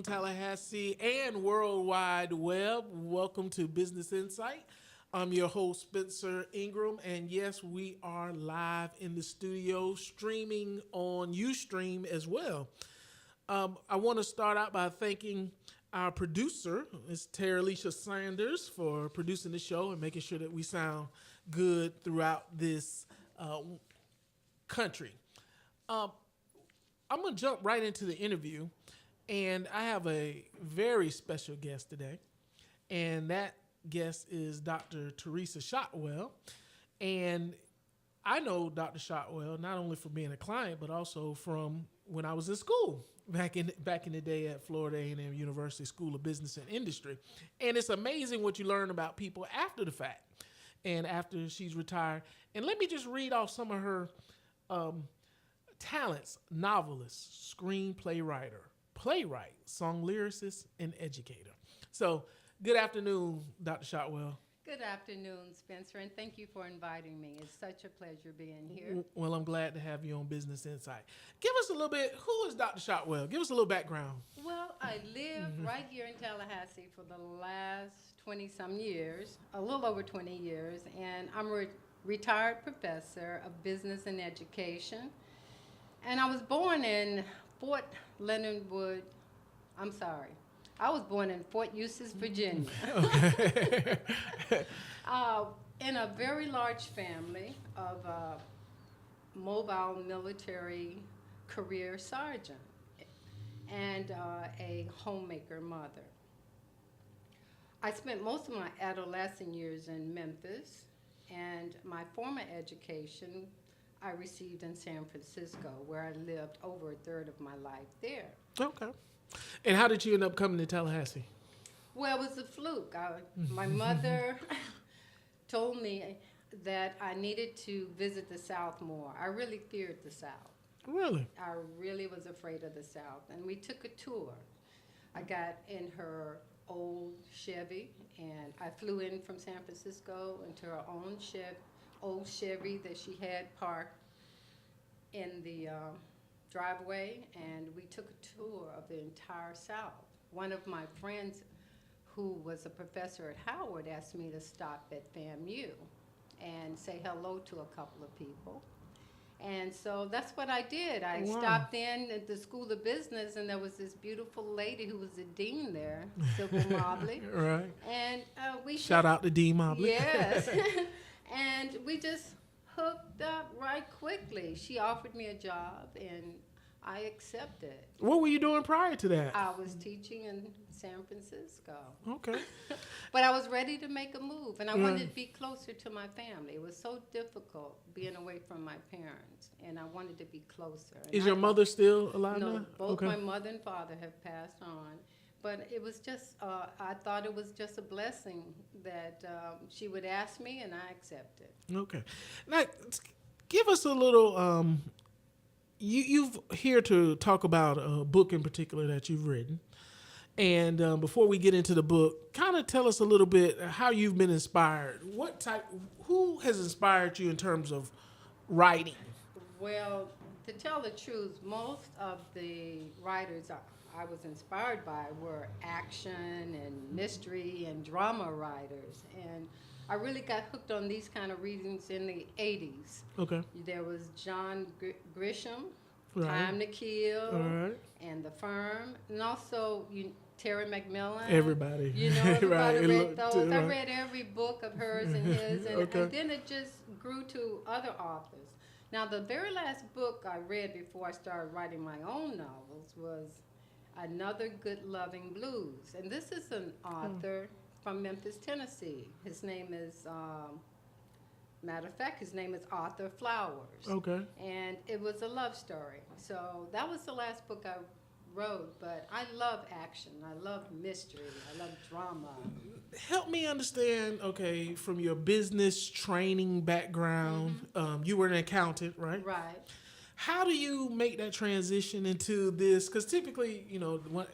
Tallahassee and World Wide Web. Welcome to Business Insight. I'm your host, Spencer Ingram, and yes, we are live in the studio, streaming on Ustream as well. I want to start out by thanking our producer, Ms. Tara Alicia Sanders, for producing the show and making sure that we sound good throughout this country. Um, I'm going to jump right into the interview, and I have a very special guest today, and that guest is Dr. Teresa Shotwell. And I know Dr. Shotwell not only for being a client, but also from when I was in school back in the day at Florida A&M University School of Business and Industry. And it's amazing what you learn about people after the fact and after she's retired. And let me just read off some of her talents: novelist, screenplay writer, playwright, song lyricist, and educator. So good afternoon, Dr. Shotwell. Good afternoon, Spencer, and thank you for inviting me. It's such a pleasure being here. Well, I'm glad to have you on Business Insight. Give us a little bit, who is Dr. Shotwell? Give us a little background. Well, I live right here in Tallahassee for the last 20-some years, a little over 20 years, and I'm a retired professor of business and education. And I was born in I was born in Fort Eustis, Virginia. Okay. In a very large family of a mobile military career sergeant and a homemaker mother. I spent most of my adolescent years in Memphis, and my former education I received in San Francisco, where I lived over a third of my life there. Okay. And how did you end up coming to Tallahassee? Well, it was a fluke. My mother told me that I needed to visit the South more. I really feared the South. Really? I really was afraid of the South. And we took a tour. I got in her old Chevy, and I flew in from San Francisco into her own old Chevy that she had parked in the driveway, and we took a tour of the entire South. One of my friends who was a professor at Howard asked me to stop at FAMU and say hello to a couple of people. And so that's what I did. I stopped in at the School of Business, and there was this beautiful lady who was the dean there, Sybil Mobley. Right. And we Shout out to Dean Mobley. Yes. And we just hooked up right quickly. She offered me a job, and I accepted. What were you doing prior to that? I was teaching in San Francisco. Okay. But I was ready to make a move, and I wanted to be closer to my family. It was so difficult being away from my parents, and I wanted to be closer. And Is your mother still alive No, now? both Okay. my mother and father have passed on. But it was just, I thought it was just a blessing that she would ask me, and I accepted. Okay. Now, give us a little, you've here to talk about a book in particular that you've written. And before we get into the book, kind of tell us a little bit how you've been inspired. Who has inspired you in terms of writing? Well, to tell the truth, most of the writers I was inspired by were action and mystery and drama writers. And I really got hooked on these kind of readings in the 80s. Okay. There was John Grisham, Right. Time to Kill, All right. and The Firm, and also Terry McMillan. Everybody. Everybody Right. read those. I Right. read every book of hers and his, and, Okay. and then it just grew to other authors. Now, the very last book I read before I started writing my own novels was Another Good Loving Blues. And this is an author from Memphis, Tennessee. His name is, matter of fact, his name is Arthur Flowers. Okay. And it was a love story. So that was the last book I wrote, but I love action. I love mystery. I love drama. Help me understand, okay, from your business training background, you were an accountant, right? Right. How do you make that transition into this? Because typically,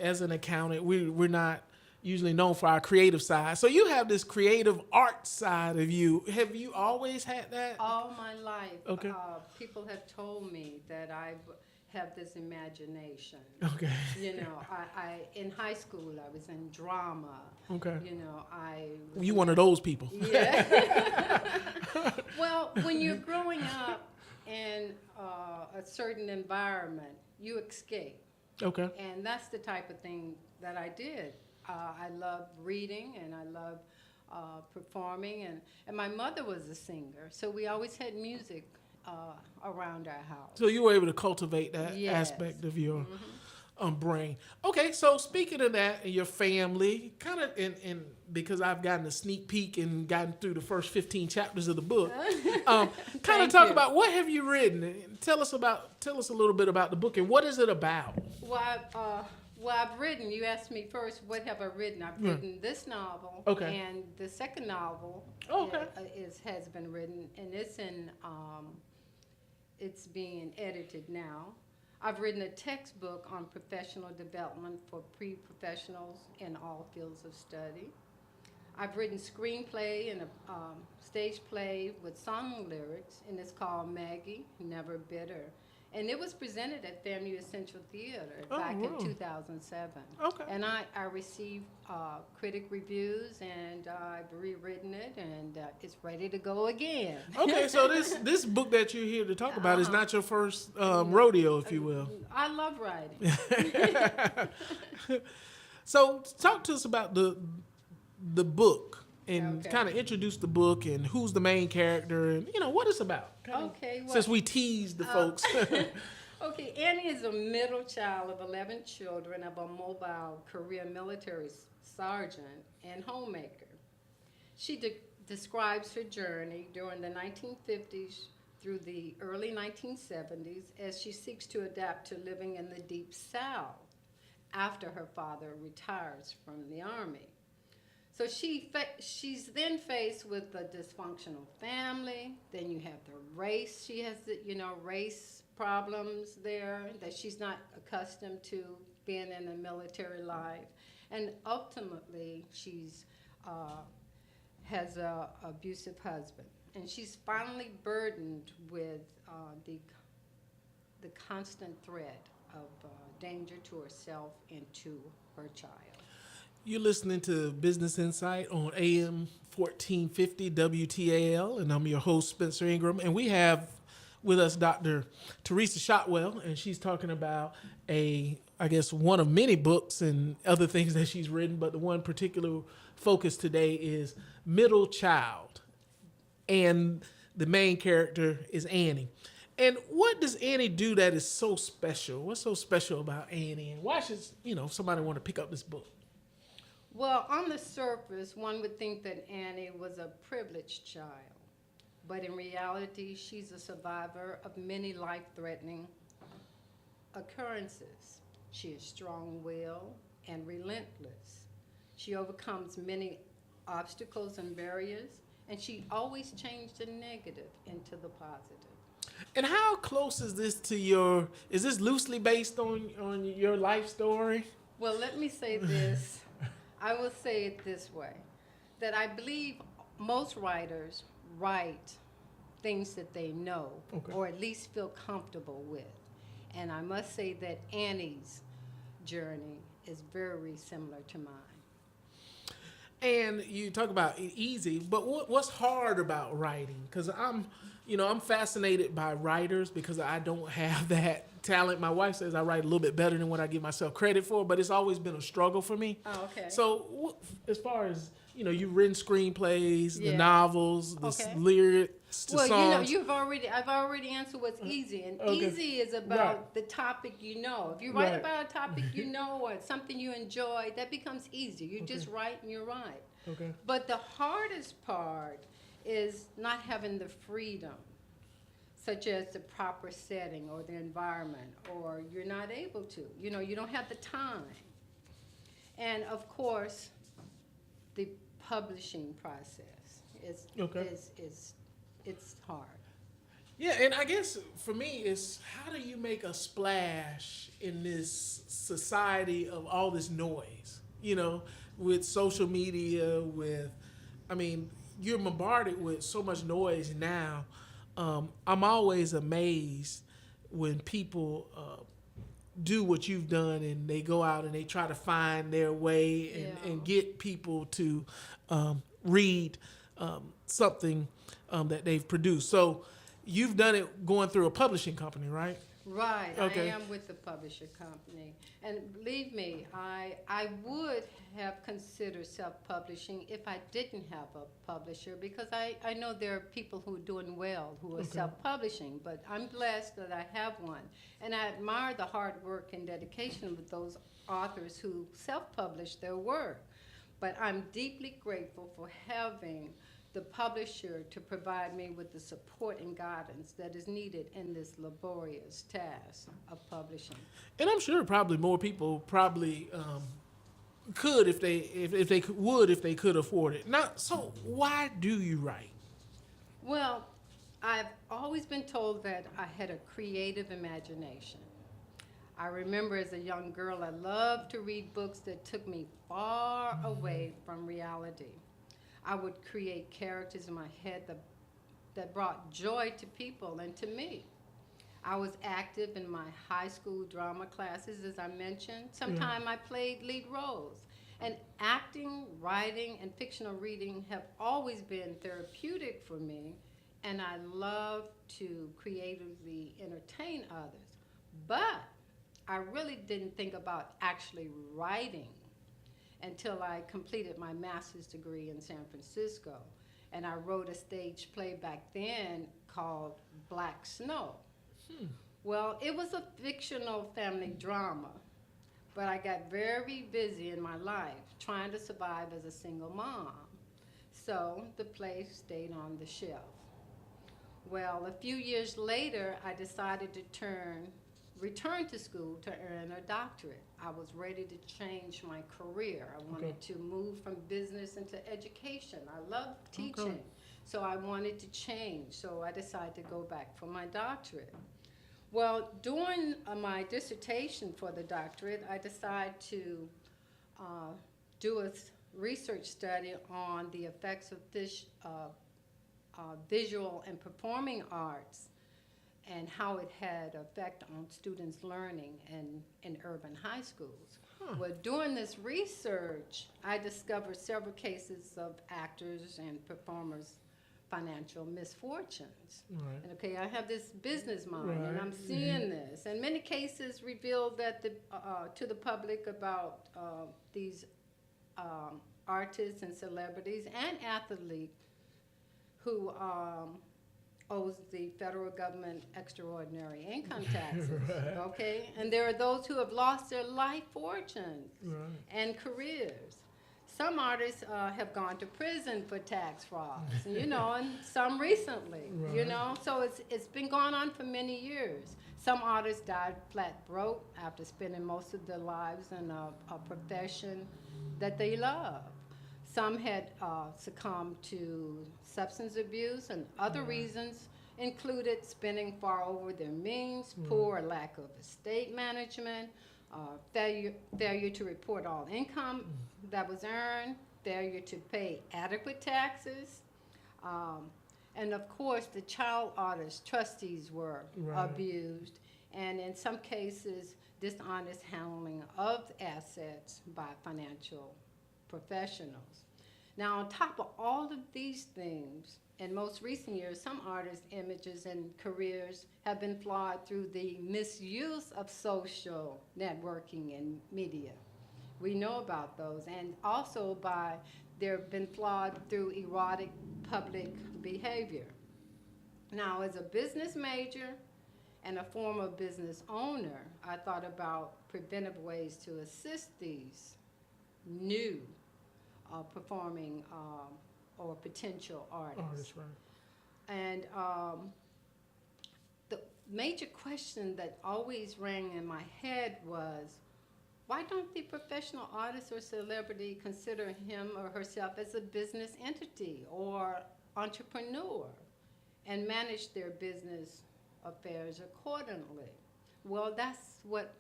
as an accountant, we're not usually known for our creative side. So you have this creative art side of you. Have you always had that? All my life, Okay. people have told me that I've have this imagination. Okay. You know, I in high school I was in drama. Okay. You know, I was You one of those people. yeah. Well, when you're growing up in a certain environment, you escape, Okay. and that's the type of thing that I did. I love reading and I love performing, and my mother was a singer, so we always had music around our house. So you were able to cultivate that Yes. aspect of your brain. Okay, so speaking of that, and your family, kind of, in because I've gotten a sneak peek and gotten through the first 15 chapters of the book, kind of Thank talk you. about what have you written. Tell us a little bit about the book and what is it about. Well, I've written. You asked me first, what have I written? I've written this novel, Okay. and the second novel Okay. has been written, and it's in it's being edited now. I've written a textbook on professional development for pre-professionals in all fields of study. I've written screenplay and a stage play with song lyrics, and it's called Maggie, Never Bitter. And it was presented at FAMU Essential Theater back in really? 2007. Okay. And I received critic reviews, and I've rewritten it, and it's ready to go again. Okay, so this book that you're here to talk about is not your first rodeo, if you will. I love writing. So talk to us about the book and Okay. kind of introduce the book and who's the main character and what it's about. Kinda, Okay, well- since we teased the folks. Okay, Annie is a middle child of 11 children of a mobile career military sergeant and homemaker. She describes her journey during the 1950s through the early 1970s as she seeks to adapt to living in the Deep South after her father retires from the Army. So she's then faced with a dysfunctional family. Then you have the race. She has the race problems there that she's not accustomed to being in a military life, and ultimately she's has a abusive husband, and she's finally burdened with the constant threat of danger to herself and to her child. You're listening to Business Insight on AM 1450 WTAL, and I'm your host, Spencer Ingram. And we have with us Dr. Teresa Shotwell, and she's talking about one of many books and other things that she's written, but the one particular focus today is Middle Child. And the main character is Annie. And what does Annie do that is so special? What's so special about Annie? And why should somebody want to pick up this book? Well, on the surface, one would think that Annie was a privileged child, but in reality, she's a survivor of many life-threatening occurrences. She is strong-willed and relentless. She overcomes many obstacles and barriers, and she always changed the negative into the positive. And how close is this to is this loosely based on your life story? Well, let me say this. I will say it this way, that I believe most writers write things that they know, Okay. or at least feel comfortable with. And I must say that Annie's journey is very similar to mine. And you talk about it easy, but what's hard about writing? Because I'm fascinated by writers because I don't have that talent. My wife says I write a little bit better than what I give myself credit for, but it's always been a struggle for me. Oh, okay. So as far as, you've written screenplays, the Yeah. novels, the Okay. lyrics, the Well, songs. I've already answered what's easy, and Okay. easy is about Right. the topic you know. If you write Right. about a topic you know or something you enjoy, that becomes easy. You just write and you write. Okay. But the hardest part is not having the freedom, such as the proper setting or the environment, or you're not able to. You don't have the time. And of course, the publishing process is Okay. it's hard. Yeah, and I guess for me, it's how do you make a splash in this society of all this noise? With social media, you're bombarded with so much noise now. I'm always amazed when people do what you've done and they go out and they try to find their way and get people to read something that they've produced. So you've done it going through a publishing company, right? Right, Okay. I am with the publisher company. And believe me, I would have considered self-publishing if I didn't have a publisher, because I know there are people who are doing well who are Okay. self-publishing, but I'm blessed that I have one. And I admire the hard work and dedication of those authors who self-publish their work. But I'm deeply grateful for having the publisher to provide me with the support and guidance that is needed in this laborious task of publishing. And I'm sure probably more people probably could if they would if they could afford it. Now, so why do you write? Well, I've always been told that I had a creative imagination. I remember as a young girl, I loved to read books that took me far away from reality. I would create characters in my head that brought joy to people and to me. I was active in my high school drama classes, as I mentioned. Sometimes I played lead roles. And acting, writing, and fictional reading have always been therapeutic for me, and I love to creatively entertain others. But I really didn't think about actually writing until I completed my master's degree in San Francisco. And I wrote a stage play back then called Black Snow. Well, it was a fictional family drama, but I got very busy in my life trying to survive as a single mom. So the play stayed on the shelf. Well, a few years later, I decided to return to school to earn a doctorate. I was ready to change my career. I wanted to move from business into education. I love teaching, so I wanted to change. So I decided to go back for my doctorate. Well, during my dissertation for the doctorate, I decided to do a research study on the effects of visual and performing arts and how it had effect on students' learning in urban high schools. Well, during this research, I discovered several cases of actors and performers' financial misfortunes. Right. And okay, I have this business mind, Right. and I'm seeing this. And many cases revealed that to the public about these artists and celebrities and athletes who owes the federal government extraordinary income taxes, Right. okay? And there are those who have lost their life fortunes Right. and careers. Some artists have gone to prison for tax frauds, and some recently, Right. So it's been going on for many years. Some artists died flat broke after spending most of their lives in a profession that they love. Some had succumbed to substance abuse, and other reasons included spending far over their means, poor lack of estate management, failure to report all income that was earned, failure to pay adequate taxes, and of course the child artist trustees were abused, and in some cases dishonest handling of assets by financial professionals. Now, on top of all of these things, in most recent years, some artists' images and careers have been flawed through the misuse of social networking and media. We know about those, and also they've been flawed through erotic public behavior. Now, as a business major and a former business owner, I thought about preventive ways to assist these new performing or potential artists. Right. And the major question that always rang in my head was, why don't the professional artist or celebrity consider him or herself as a business entity or entrepreneur and manage their business affairs accordingly? Well, that's what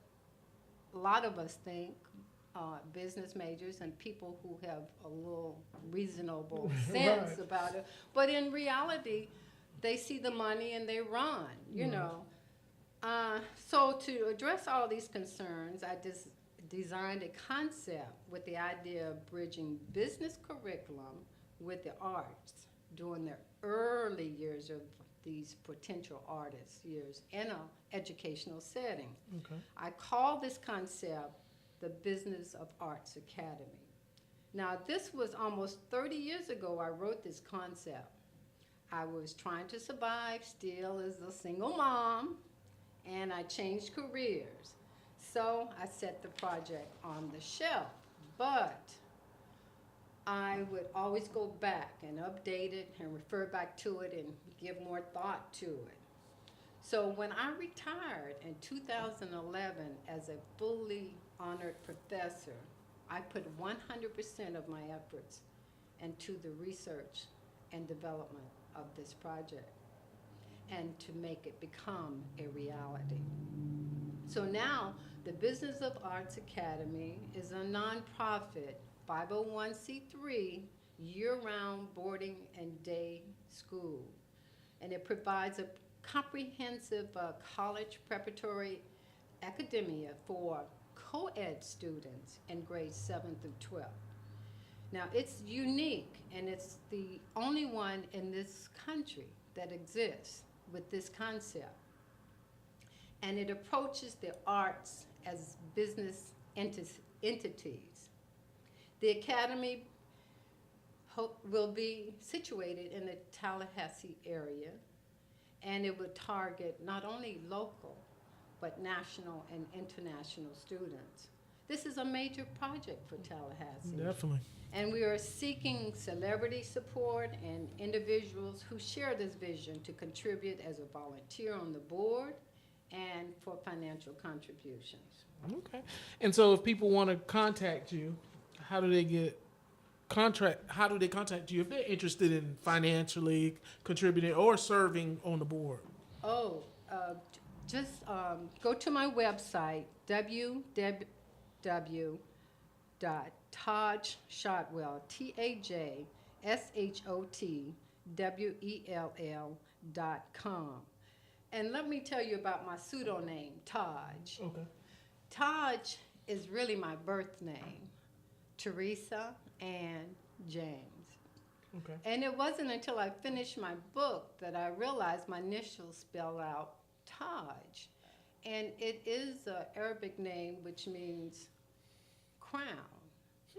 a lot of us think, business majors and people who have a little reasonable sense Right. about it. But in reality, they see the money and they run, So to address all these concerns, I just designed a concept with the idea of bridging business curriculum with the arts during the early years of these potential artists' years in an educational setting. Okay. I call this concept the Business of Arts Academy. Now, this was almost 30 years ago I wrote this concept. I was trying to survive still as a single mom, and I changed careers. So I set the project on the shelf, but I would always go back and update it and refer back to it and give more thought to it. So when I retired in 2011 as a fully honored professor, I put 100% of my efforts into the research and development of this project and to make it become a reality. So now, the Business of Arts Academy is a nonprofit 501c3 year-round boarding and day school. And it provides a comprehensive college preparatory academia for co-ed students in grades 7 through 12. Now, it's unique, and it's the only one in this country that exists with this concept. And it approaches the arts as business entities. The academy will be situated in the Tallahassee area, and it would target not only local, but national and international students. This is a major project for Tallahassee. Definitely. And we are seeking celebrity support and individuals who share this vision to contribute as a volunteer on the board and for financial contributions. Okay. And so if people want to contact you, how do they contact you if they're interested in financially contributing or serving on the board? Just go to my website, www.tajshotwell, TAJSHOTWELL.com. And let me tell you about my pseudonym, Taj. Okay. Taj is really my birth name, Teresa Ann James. Okay. And it wasn't until I finished my book that I realized my initials spell out Taj. And it is an Arabic name which means crown,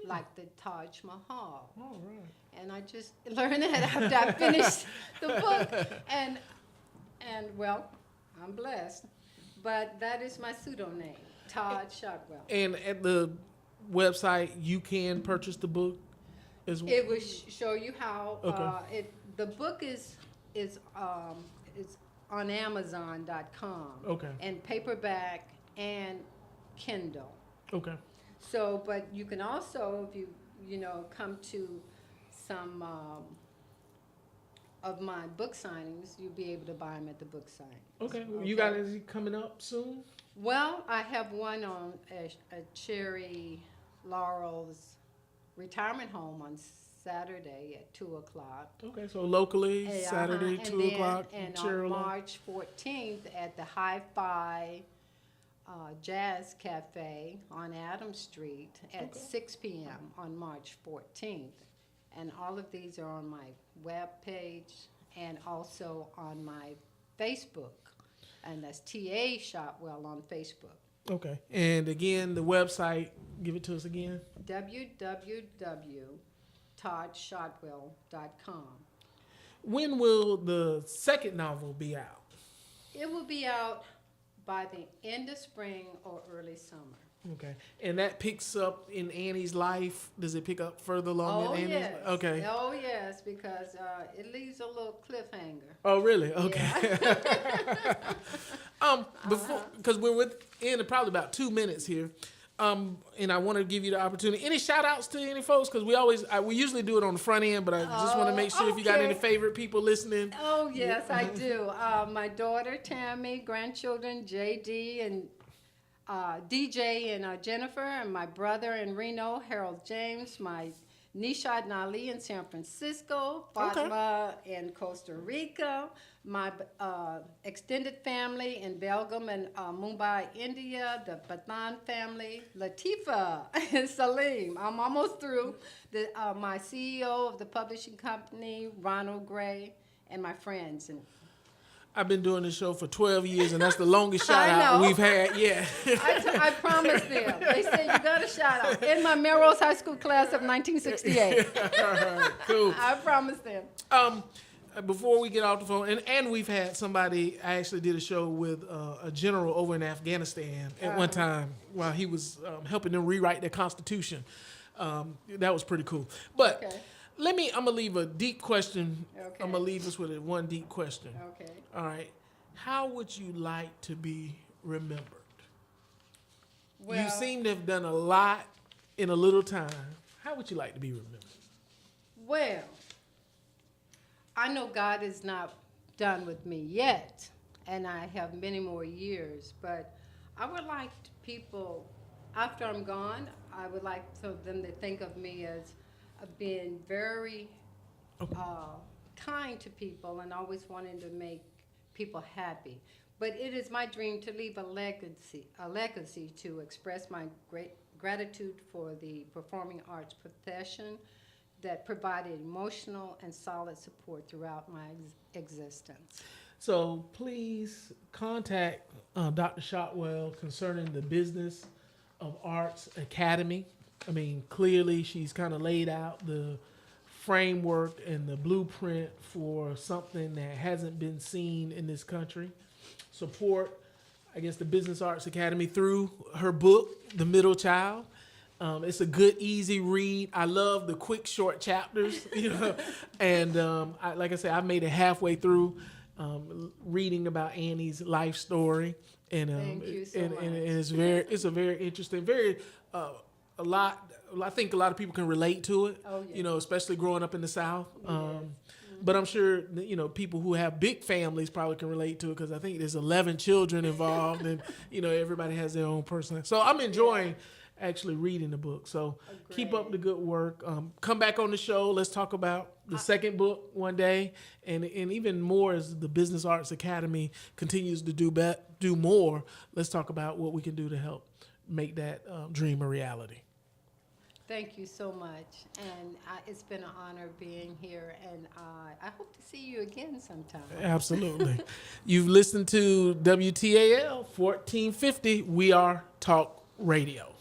like the Taj Mahal. All right. And I just learned that after I finished the book. And well, I'm blessed. But that is my pseudonym, Taj Shotwell. And at the website, you can purchase the book as well? It will show you how. Okay. The book is on Amazon.com. Okay. And paperback and Kindle. Okay. So, but you can also, if you come to some of my book signings, you'll be able to buy them at the book sign. Okay. You got anything coming up soon? Well, I have one on a Cherry Laurel's retirement home on Saturday at 2 o'clock. Okay, so locally, Saturday, 2 o'clock. And on March 14th at the Hi-Fi Jazz Cafe on Adams Street at 6 p.m. on March 14th. And all of these are on my web page and also on my Facebook. And that's T.A. Shotwell on Facebook. Okay. And again, the website, give it to us again. www.tajshotwell.com. When will the second novel be out? It will be out by the end of spring or early summer. Okay. And that picks up in Annie's life? Does it pick up further along in Annie's yes. life? Okay. Oh, yes, because it leaves a little cliffhanger. Oh, really? Okay. Yeah. Before, because we're within probably about 2 minutes here, and I want to give you the opportunity. Any shout outs to any folks? Because we usually do it on the front end, but I just want to make sure if you got any favorite people listening. Oh, yes, I do. My daughter, Tammy, grandchildren, JD, and DJ and Jennifer, and my brother in Reno, Harold James, my Nishad and Ali in San Francisco, Fatma in Costa Rica, my extended family in Belgium and Mumbai, India, the Pathan family, Latifa and Salim. I'm almost through. My CEO of the publishing company, Ronald Gray, and my friends. And I've been doing this show for 12 years, and that's the longest I shout out know. we've had. Yeah. I promised them. They said, you got a shout out. In my Melrose High School class of 1968. All right, cool. I promised them. Before we get off the phone, and we've had somebody, I actually did a show with a general over in Afghanistan at one time while he was helping them rewrite their constitution. That was pretty cool. But Okay. I'm going to leave a deep question. Okay. I'm going to leave us with one deep question. Okay. All right. How would you like to be remembered? Well, You seem to have done a lot in a little time. How would you like to be remembered? well, I know God is not done with me yet, and I have many more years, but I would like people, after I'm gone, I would like for them to think of me as being very kind to people and always wanting to make people happy. But it is my dream to leave a legacy to express my great gratitude for the performing arts profession that provided emotional and solid support throughout my existence. So please contact Dr. Shotwell concerning the Business of Arts Academy. I mean, clearly she's kind of laid out the framework and the blueprint for something that hasn't been seen in this country. Support, I guess, the Business Arts Academy through her book, The Middle Child. It's a good, easy read. I love the quick, short chapters, and like I said, I made it halfway through reading about Annie's life story, and Thank you so much. and it's a very interesting, a lot. I think a lot of people can relate to it. Oh, yeah. Especially growing up in the South. Yes. But I'm sure people who have big families probably can relate to it because I think there's 11 children involved, and everybody has their own personal. So I'm enjoying actually reading the book. So keep up the good work. Come back on the show. Let's talk about the second book one day, and even more as the Business Arts Academy continues to do more. Let's talk about what we can do to help make that dream a reality. Thank you so much, and it's been an honor being here, and I hope to see you again sometime. Absolutely. You've listened to WTAL 1450. We are Talk Radio.